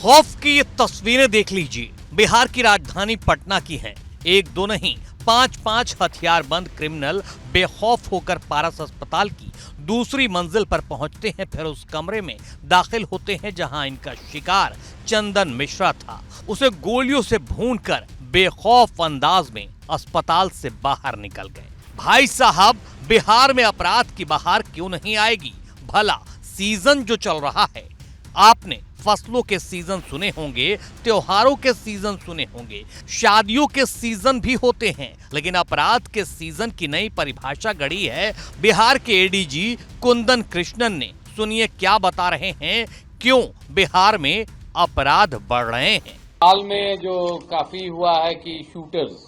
खौफ की ये तस्वीरें देख लीजिए। बिहार की राजधानी पटना की हैं। एक दो नहीं, 5-5 हथियारबंद क्रिमिनल बेखौफ होकर पारस अस्पताल की दूसरी मंजिल पर पहुंचते हैं, फिर उस कमरे में दाखिल होते हैं जहां इनका शिकार चंदन मिश्रा था। उसे गोलियों से भूनकर बेखौफ अंदाज में अस्पताल से बाहर निकल गए। भाई साहब, बिहार में अपराध की बहार क्यों नहीं आएगी? भला सीजन जो चल रहा है, आपने फसलों के सीजन सुने होंगे, त्योहारों के सीजन सुने होंगे, शादियों के सीजन भी होते हैं, लेकिन अपराध के सीजन की नई परिभाषा गढ़ी है बिहार के एडीजी कुंदन कृष्णन ने। सुनिए क्या बता रहे हैं, क्यों बिहार में अपराध बढ़ रहे हैं। हाल में जो काफी हुआ है कि शूटर्स,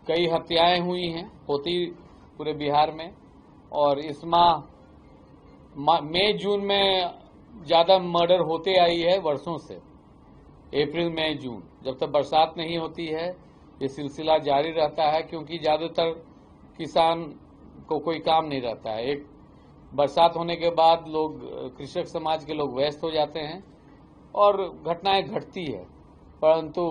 कई हत्याएं हुई हैं, होती पूरे बिहार में, और इस माह मई जून में ज्यादा मर्डर होते आई है वर्षों से। अप्रैल मई जून, जब तक बरसात नहीं होती है ये सिलसिला जारी रहता है, क्योंकि ज्यादातर किसान को कोई काम नहीं रहता है। एक बरसात होने के बाद लोग, कृषक समाज के लोग व्यस्त हो जाते हैं और घटनाएं घटती है। परंतु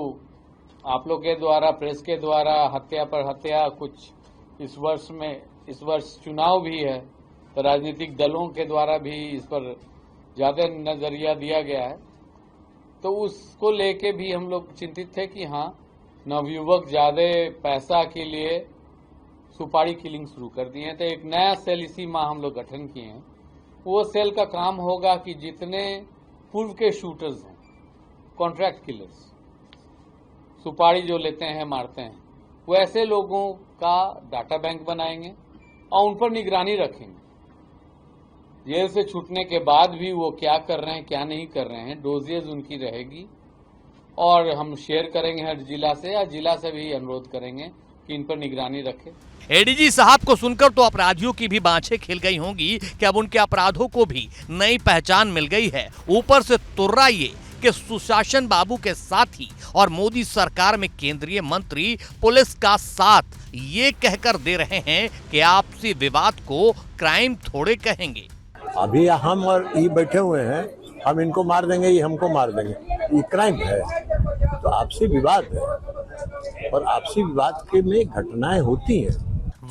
आप लोग के द्वारा, प्रेस के द्वारा हत्या पर हत्या, कुछ इस वर्ष चुनाव भी है तो राजनीतिक दलों के द्वारा भी इस पर ज्यादा नजरिया दिया गया है, तो उसको लेके भी हम लोग चिंतित थे कि हाँ, नवयुवक ज्यादा पैसा के लिए सुपारी किलिंग शुरू कर दिए हैं। तो एक नया सेल इसी माह हम लोग गठन किए हैं। वो सेल का काम होगा कि जितने पूर्व के शूटर्स हैं, कॉन्ट्रैक्ट किलर्स, सुपारी जो लेते हैं, मारते हैं, वो ऐसे लोगों का डाटा बैंक बनाएंगे और उन पर निगरानी रखेंगे। जेल से छूटने के बाद भी वो क्या कर रहे हैं, क्या नहीं कर रहे हैं, डोजेज उनकी रहेगी, और हम शेयर करेंगे हर जिला से, या जिला से भी अनुरोध करेंगे कि इन पर निगरानी रखें। एडीजी साहब को सुनकर तो अपराधियों की भी बाँछें खिल गई होंगी कि अब उनके अपराधों को भी नई पहचान मिल गई है। ऊपर से तुर्रा ये कि सुशासन बाबू के साथी और मोदी सरकार में केंद्रीय मंत्री पुलिस का साथ ये कहकर दे रहे हैं कि आपसी विवाद को क्राइम थोड़े कहेंगे। अभी हम और ये बैठे हुए हैं, हम इनको मार देंगे, ये हमको मार देंगे, ये क्राइम है। तो आपसी विवाद है, और आपसी विवाद के में घटनाएं होती हैं।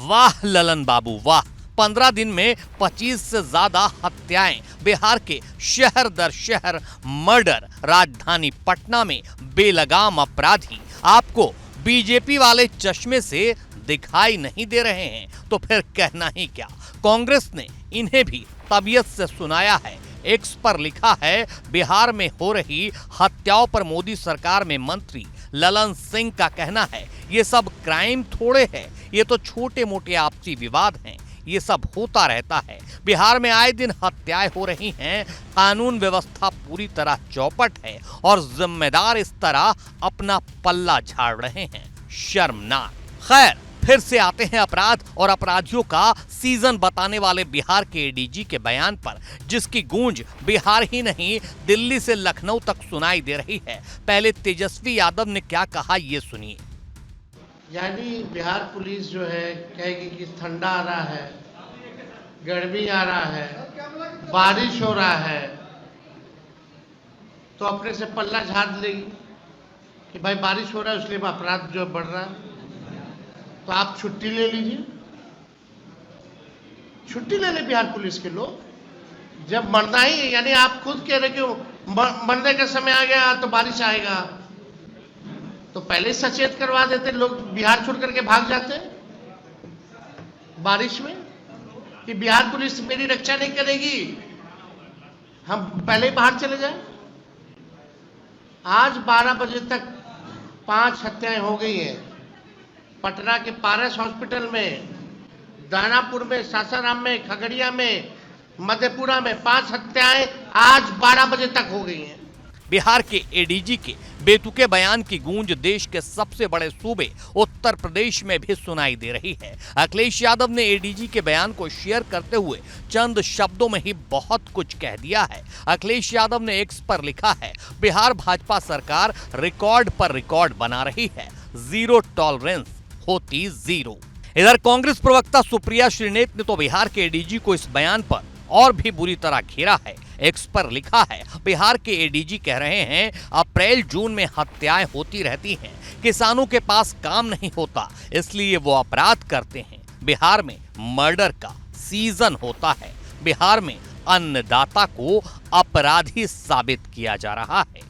वाह ललन बाबू वाह, 15 दिन में 25 से ज्यादा हत्याएं, बिहार के शहर दर शहर मर्डर, राजधानी पटना में बेलगाम अपराधी आपको बीजेपी वाले चश्मे से दिखाई नहीं दे रहे हैं, तो फिर कहना ही क्या। कांग्रेस ने इन्हें भी तबीयत से सुनाया है। एक्स पर लिखा है, बिहार में हो रही हत्याओं पर मोदी सरकार में मंत्री ललन सिंह का कहना है, ये सब क्राइम थोड़े है, ये तो छोटे मोटे आपसी विवाद हैं, ये सब होता रहता है। बिहार में आए दिन हत्याएं हो रही हैं, कानून व्यवस्था पूरी तरह चौपट है और जिम्मेदार इस तरह अपना पल्ला झाड़ रहे हैं। शर्मनाक। खैर, फिर से आते हैं अपराध और अपराधियों का सीजन बताने वाले बिहार के एडीजी के बयान पर, जिसकी गूंज बिहार ही नहीं दिल्ली से लखनऊ तक सुनाई दे रही है। पहले तेजस्वी यादव ने क्या कहा, ये सुनिए। यानी बिहार पुलिस जो है कहेगी कि ठंडा आ रहा है, गर्मी आ रहा है, बारिश हो रहा है, तो अपने से पल्ला झाड़ लेगी कि भाई बारिश हो रहा है इसलिए अपराध जो बढ़ रहा है, तो आप छुट्टी ले लीजिए। छुट्टी ले ले बिहार पुलिस के लोग, जब मरना ही है, यानी आप खुद कह रहे कि मरने का समय आ गया तो बारिश आएगा, तो पहले सचेत करवा देते, लोग बिहार छोड़ करके भाग जाते बारिश में कि बिहार पुलिस मेरी रक्षा नहीं करेगी, हम पहले ही बाहर चले जाएं। आज 12 बजे तक 5 हत्याएं हो गई हैं। पटना के पारस हॉस्पिटल में, दानापुर में, सासाराम में, खगड़िया में, मधेपुरा में 5 हत्याएं आज 12 बजे तक हो गई हैं। बिहार के एडीजी के बेतुके बयान की गूंज देश के सबसे बड़े सूबे उत्तर प्रदेश में भी सुनाई दे रही है। अखिलेश यादव ने एडीजी के बयान को शेयर करते हुए चंद शब्दों में ही बहुत कुछ कह दिया है। अखिलेश यादव ने एक्स पर लिखा है, बिहार भाजपा सरकार रिकॉर्ड पर रिकॉर्ड बना रही है, जीरो टॉलरेंस होती जीरो। इधर कांग्रेस प्रवक्ता सुप्रिया श्रीनेत ने तो बिहार के एडीजी को इस बयान पर और भी बुरी तरह घेरा है। एक्स पर लिखा है, बिहार के एडीजी कह रहे हैं अप्रैल जून में हत्याएं होती रहती हैं, किसानों के पास काम नहीं होता इसलिए वो अपराध करते हैं। बिहार में मर्डर का सीजन होता है। बिहार में अन्नदाता को अपराधी साबित किया जा रहा है।